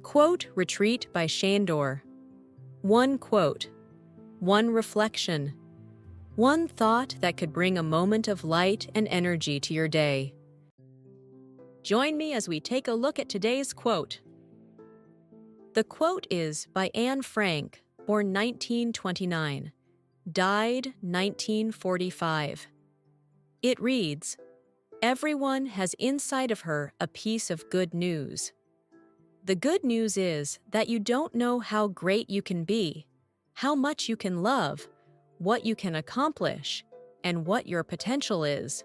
Quote Retreat by Sandor. One quote, one reflection, one thought that could bring a moment of light and energy to your day. Join me as we take a look at today's quote. The quote is by Anne Frank, born 1929, died 1945. It reads, "Everyone has inside of her a piece of good news. The good news is that you don't know how great you can be, how much you can love, what you can accomplish, and what your potential is."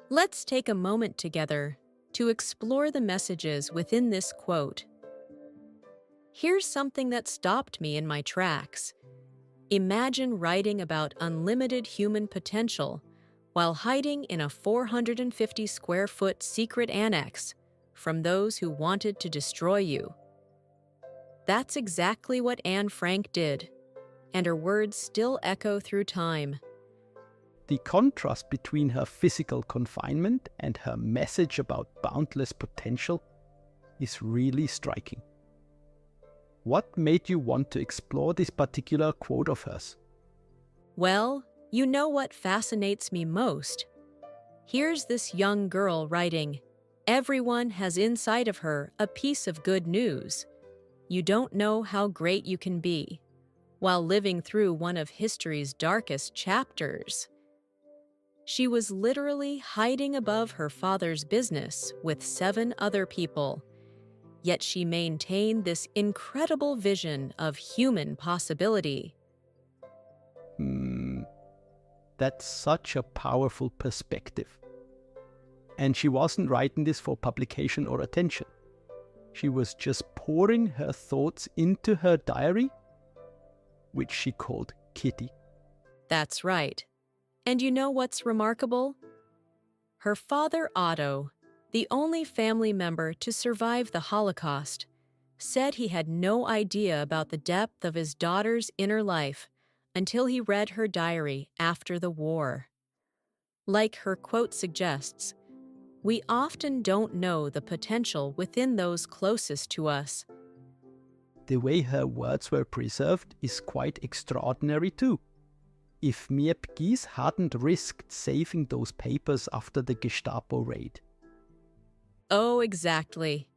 Let's take a moment together to explore the messages within this quote. Here's something that stopped me in my tracks. Imagine writing about unlimited human potential while hiding in a 450 square foot secret annex from those who wanted to destroy you. That's exactly what Anne Frank did, and her words still echo through time. The contrast between her physical confinement and her message about boundless potential is really striking. What made you want to explore this particular quote of hers? Well, you know what fascinates me most? Here's this young girl writing, "Everyone has inside of her a piece of good news. You don't know how great you can be," while living through one of history's darkest chapters. She was literally hiding above her father's business with 7 other people, yet she maintained this incredible vision of human possibility. That's such a powerful perspective. And she wasn't writing this for publication or attention. She was just pouring her thoughts into her diary, which she called Kitty. That's right. And you know what's remarkable? Her father, Otto, the only family member to survive the Holocaust, said he had no idea about the depth of his daughter's inner life until he read her diary after the war. Like her quote suggests, we often don't know the potential within those closest to us. The way her words were preserved is quite extraordinary too. If Miep Gies hadn't risked saving those papers after the Gestapo raid. Oh, exactly.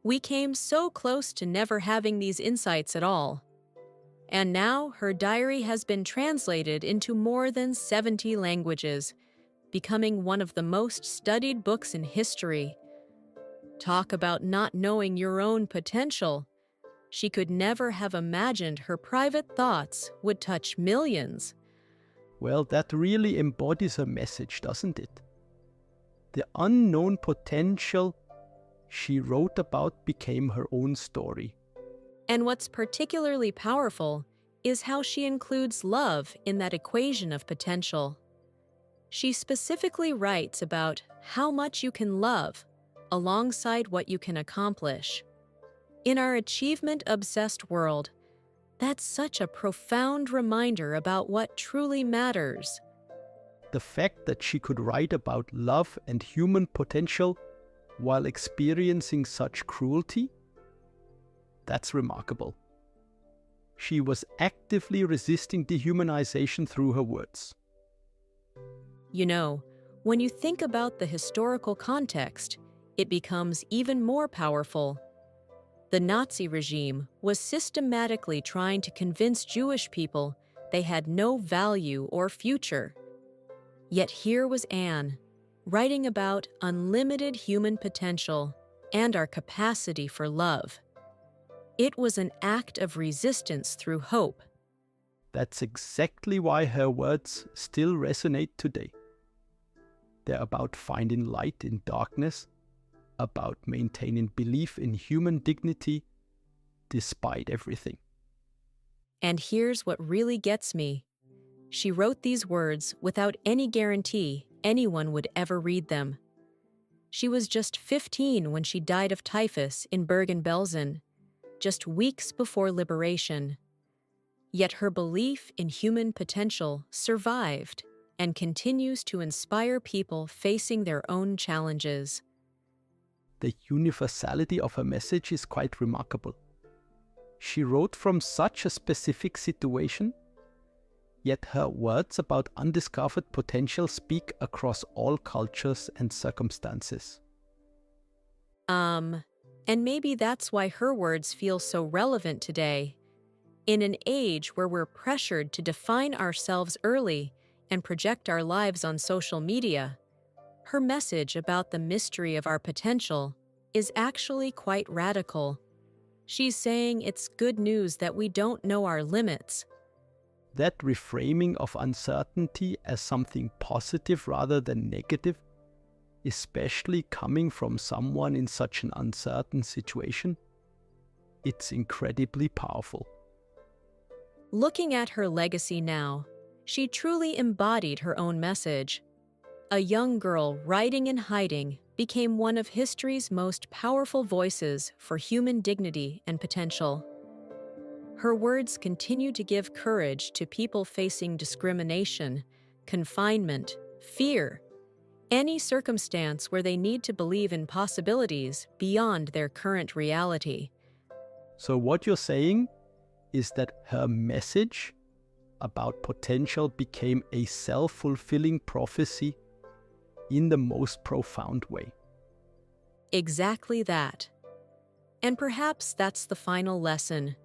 We came so close to never having these insights at all. And now her diary has been translated into more than 70 languages, becoming one of the most studied books in history. Talk about not knowing your own potential. She could never have imagined her private thoughts would touch millions. Well, that really embodies her message, doesn't it? The unknown potential she wrote about became her own story. And what's particularly powerful is how she includes love in that equation of potential. She specifically writes about how much you can love alongside what you can accomplish. In our achievement-obsessed world, that's such a profound reminder about what truly matters. The fact that she could write about love and human potential while experiencing such cruelty, that's remarkable. She was actively resisting dehumanization through her words. You know, when you think about the historical context, it becomes even more powerful. The Nazi regime was systematically trying to convince Jewish people they had no value or future. Yet here was Anne, writing about unlimited human potential and our capacity for love. It was an act of resistance through hope. That's exactly why her words still resonate today. They're about finding light in darkness, about maintaining belief in human dignity despite everything. And here's what really gets me. She wrote these words without any guarantee anyone would ever read them. She was just 15 when she died of typhus in Bergen-Belsen, just weeks before liberation. Yet her belief in human potential survived and continues to inspire people facing their own challenges. the universality of her message is quite remarkable. She wrote from such a specific situation, yet her words about undiscovered potential speak across all cultures and circumstances. And maybe that's why her words feel so relevant today. In an age where we're pressured to define ourselves early and project our lives on social media, her message about the mystery of our potential is actually quite radical. She's saying it's good news that we don't know our limits. That reframing of uncertainty as something positive rather than negative, especially coming from someone in such an uncertain situation, it's incredibly powerful. Looking at her legacy now, she truly embodied her own message. A young girl writing and hiding became one of history's most powerful voices for human dignity and potential. Her words continue to give courage to people facing discrimination, confinement, fear, any circumstance where they need to believe in possibilities beyond their current reality. So what you're saying is that her message about potential became a self-fulfilling prophecy in the most profound way. Exactly that. And perhaps that's the final lesson.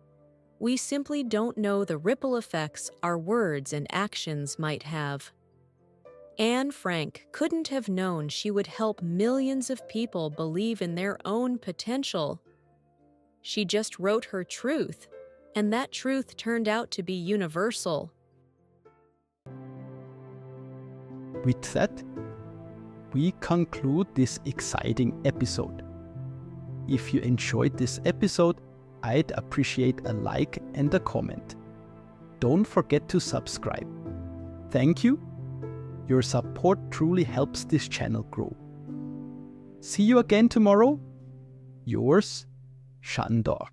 We simply don't know the ripple effects our words and actions might have. Anne Frank couldn't have known she would help millions of people believe in their own potential. She just wrote her truth, and that truth turned out to be universal. With that, we conclude this exciting episode. If you enjoyed this episode, I'd appreciate a like and a comment. Don't forget to subscribe. Thank you. Your support truly helps this channel grow. See you again tomorrow. Yours, Sandor.